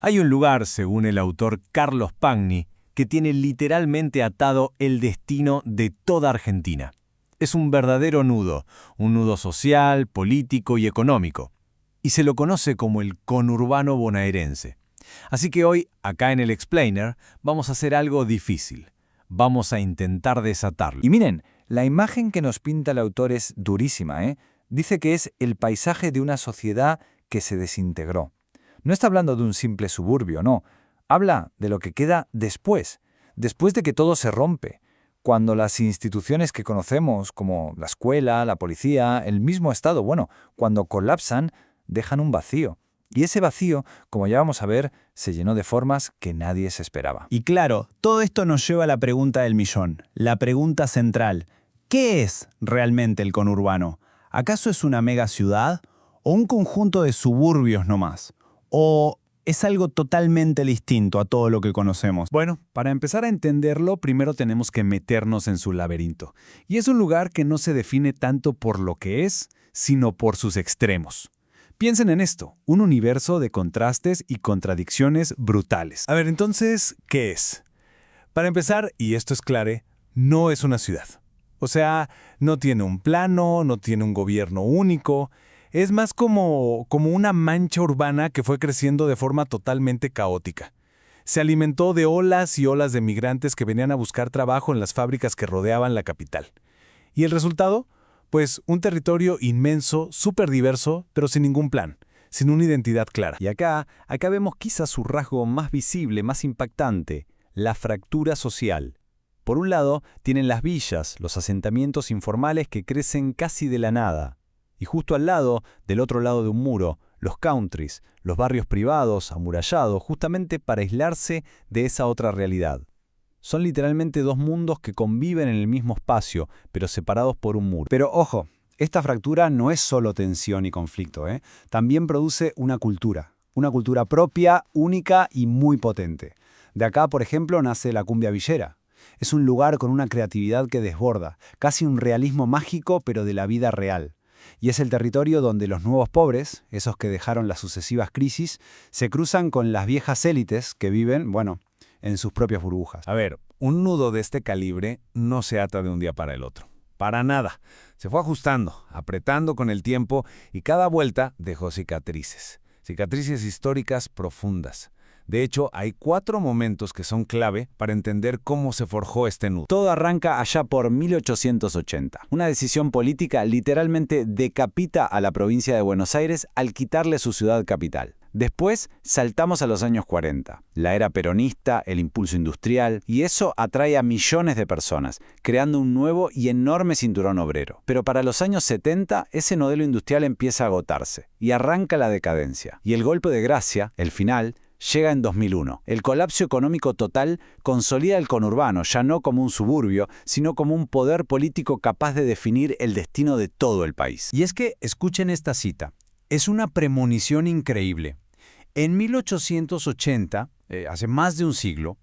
Hay un lugar, según el autor Carlos Pagni, que tiene literalmente atado el destino de toda Argentina. Es un verdadero nudo, un nudo social, político y económico, y se lo conoce como el conurbano bonaerense. Así que hoy, acá en el Explainer, vamos a hacer algo difícil. Vamos a intentar desatarlo. Y miren, la imagen que nos pinta el autor es durísima, ¿eh? Dice que es el paisaje de una sociedad que se desintegró. No está hablando de un simple suburbio, no. Habla de lo que queda después de que todo se rompe, cuando las instituciones que conocemos, como la escuela, la policía, el mismo Estado, cuando colapsan, dejan un vacío. Y ese vacío, como ya vamos a ver, se llenó de formas que nadie se esperaba. Y claro, todo esto nos lleva a la pregunta del millón, la pregunta central. ¿Qué es realmente el conurbano? ¿Acaso es una mega ciudad o un conjunto de suburbios nomás? ¿O es algo totalmente distinto a todo lo que conocemos? Bueno, para empezar a entenderlo, primero tenemos que meternos en su laberinto. Y es un lugar que no se define tanto por lo que es, sino por sus extremos. Piensen en esto, un universo de contrastes y contradicciones brutales. A ver, entonces, ¿qué es? Para empezar, y esto es claro, no es una ciudad. O sea, no tiene un plano, no tiene un gobierno único. Es más como una mancha urbana que fue creciendo de forma totalmente caótica. Se alimentó de olas y olas de migrantes que venían a buscar trabajo en las fábricas que rodeaban la capital. ¿Y el resultado? Pues un territorio inmenso, súper diverso, pero sin ningún plan, sin una identidad clara. Y acá vemos quizás su rasgo más visible, más impactante, la fractura social. Por un lado, tienen las villas, los asentamientos informales que crecen casi de la nada. Y justo al lado, del otro lado de un muro, los countries, los barrios privados, amurallados, justamente para aislarse de esa otra realidad. Son literalmente dos mundos que conviven en el mismo espacio, pero separados por un muro. Pero ojo, esta fractura no es solo tensión y conflicto, ¿eh? También produce una cultura propia, única y muy potente. De acá, por ejemplo, nace la cumbia villera. Es un lugar con una creatividad que desborda, casi un realismo mágico, pero de la vida real. Y es el territorio donde los nuevos pobres, esos que dejaron las sucesivas crisis, se cruzan con las viejas élites que viven, en sus propias burbujas. A ver, un nudo de este calibre no se ata de un día para el otro. Para nada. Se fue ajustando, apretando con el tiempo y cada vuelta dejó cicatrices. Cicatrices históricas profundas. De hecho, hay 4 momentos que son clave para entender cómo se forjó este nudo. Todo arranca allá por 1880. Una decisión política literalmente decapita a la provincia de Buenos Aires al quitarle su ciudad capital. Después saltamos a los años 40, la era peronista, el impulso industrial, y eso atrae a millones de personas, creando un nuevo y enorme cinturón obrero. Pero para los años 70, ese modelo industrial empieza a agotarse, y arranca la decadencia. Y el golpe de gracia, el final, llega en 2001. El colapso económico total consolida el conurbano, ya no como un suburbio, sino como un poder político capaz de definir el destino de todo el país. Y es que, escuchen esta cita, es una premonición increíble. En 1880, hace más de un siglo,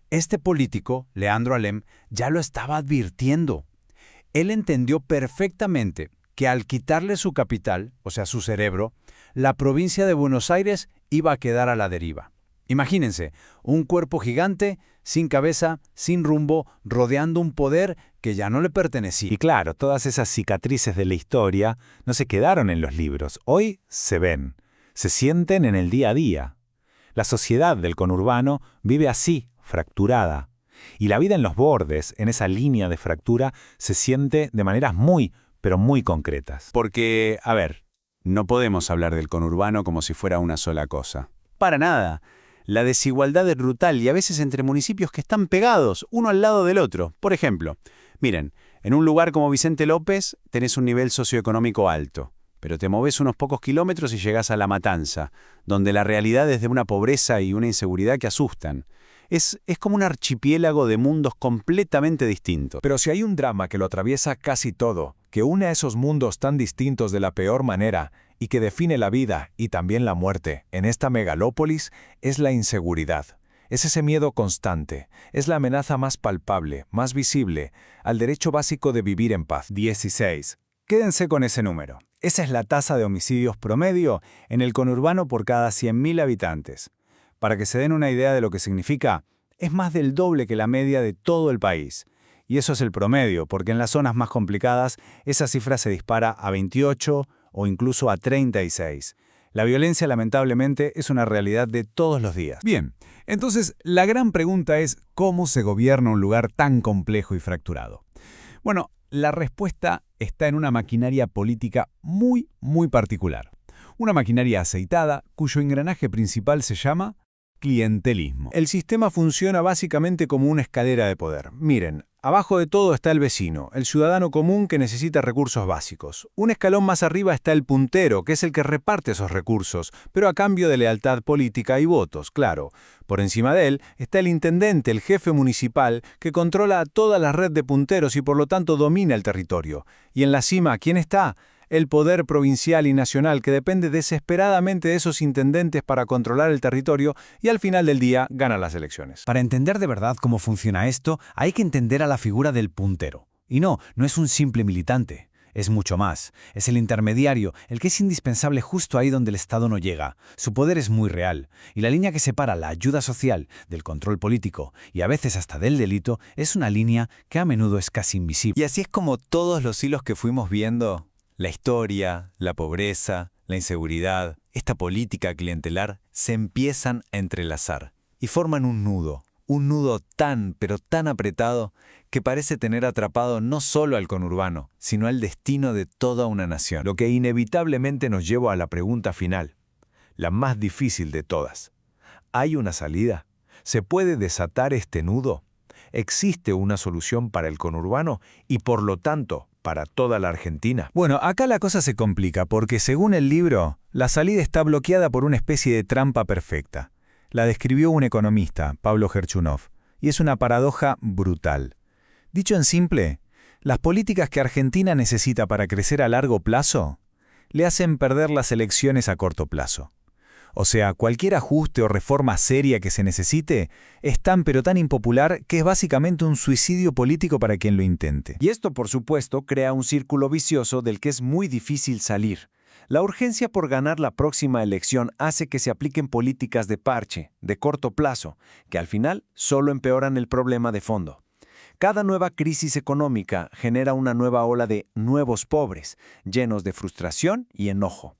este político, Leandro Alem, ya lo estaba advirtiendo. Él entendió perfectamente que al quitarle su capital, o sea, su cerebro, la provincia de Buenos Aires iba a quedar a la deriva. Imagínense, un cuerpo gigante, sin cabeza, sin rumbo, rodeando un poder que ya no le pertenecía. Y claro, todas esas cicatrices de la historia no se quedaron en los libros. Hoy se ven, se sienten en el día a día. La sociedad del conurbano vive así, fracturada. Y la vida en los bordes, en esa línea de fractura, se siente de maneras muy, pero muy concretas. Porque, a ver, no podemos hablar del conurbano como si fuera una sola cosa. Para nada. La desigualdad es brutal y a veces entre municipios que están pegados, uno al lado del otro. Por ejemplo, miren, en un lugar como Vicente López tenés un nivel socioeconómico alto, pero te movés unos pocos kilómetros y llegás a La Matanza, donde la realidad es de una pobreza y una inseguridad que asustan. Es como un archipiélago de mundos completamente distintos. Pero si hay un drama que lo atraviesa casi todo, que une a esos mundos tan distintos de la peor manera y que define la vida y también la muerte en esta megalópolis, es la inseguridad. Es ese miedo constante, es la amenaza más palpable, más visible, al derecho básico de vivir en paz. 16. Quédense con ese número. Esa es la tasa de homicidios promedio en el conurbano por cada 100.000 habitantes. Para que se den una idea de lo que significa, es más del doble que la media de todo el país. Y eso es el promedio, porque en las zonas más complicadas esa cifra se dispara a 28 o incluso a 36. La violencia, lamentablemente, es una realidad de todos los días. Bien, entonces la gran pregunta es ¿cómo se gobierna un lugar tan complejo y fracturado? Bueno, la respuesta está en una maquinaria política muy particular. Una maquinaria aceitada cuyo engranaje principal se llama clientelismo. El sistema funciona básicamente como una escalera de poder. Miren, abajo de todo está el vecino, el ciudadano común que necesita recursos básicos. Un escalón más arriba está el puntero, que es el que reparte esos recursos, pero a cambio de lealtad política y votos, claro. Por encima de él está el intendente, el jefe municipal, que controla toda la red de punteros y por lo tanto domina el territorio. Y en la cima, ¿quién está? El poder provincial y nacional que depende desesperadamente de esos intendentes para controlar el territorio y al final del día gana las elecciones. Para entender de verdad cómo funciona esto, hay que entender a la figura del puntero. Y no es un simple militante. Es mucho más. Es el intermediario, el que es indispensable justo ahí donde el Estado no llega. Su poder es muy real. Y la línea que separa la ayuda social del control político y a veces hasta del delito es una línea que a menudo es casi invisible. Y así es como todos los hilos que fuimos viendo, la historia, la pobreza, la inseguridad, esta política clientelar, se empiezan a entrelazar y forman un nudo tan, pero tan apretado que parece tener atrapado no solo al conurbano, sino al destino de toda una nación. Lo que inevitablemente nos lleva a la pregunta final, la más difícil de todas. ¿Hay una salida? ¿Se puede desatar este nudo? ¿Existe una solución para el conurbano y, por lo tanto, para toda la Argentina? Bueno, acá la cosa se complica porque, según el libro, la salida está bloqueada por una especie de trampa perfecta. La describió un economista, Pablo Gerchunov, y es una paradoja brutal. Dicho en simple, las políticas que Argentina necesita para crecer a largo plazo le hacen perder las elecciones a corto plazo. O sea, cualquier ajuste o reforma seria que se necesite es tan pero tan impopular que es básicamente un suicidio político para quien lo intente. Y esto, por supuesto, crea un círculo vicioso del que es muy difícil salir. La urgencia por ganar la próxima elección hace que se apliquen políticas de parche, de corto plazo, que al final solo empeoran el problema de fondo. Cada nueva crisis económica genera una nueva ola de nuevos pobres, llenos de frustración y enojo.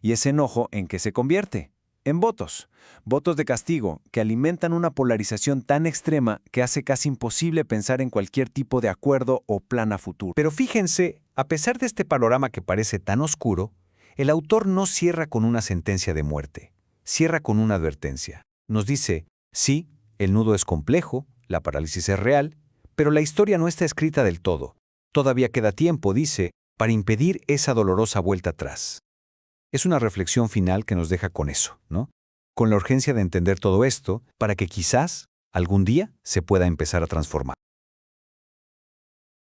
¿Y ese enojo en qué se convierte? En votos. Votos de castigo que alimentan una polarización tan extrema que hace casi imposible pensar en cualquier tipo de acuerdo o plan a futuro. Pero fíjense, a pesar de este panorama que parece tan oscuro, el autor no cierra con una sentencia de muerte, cierra con una advertencia. Nos dice, sí, el nudo es complejo, la parálisis es real, pero la historia no está escrita del todo. Todavía queda tiempo, dice, para impedir esa dolorosa vuelta atrás. Es una reflexión final que nos deja con eso, ¿no? Con la urgencia de entender todo esto para que quizás algún día se pueda empezar a transformar.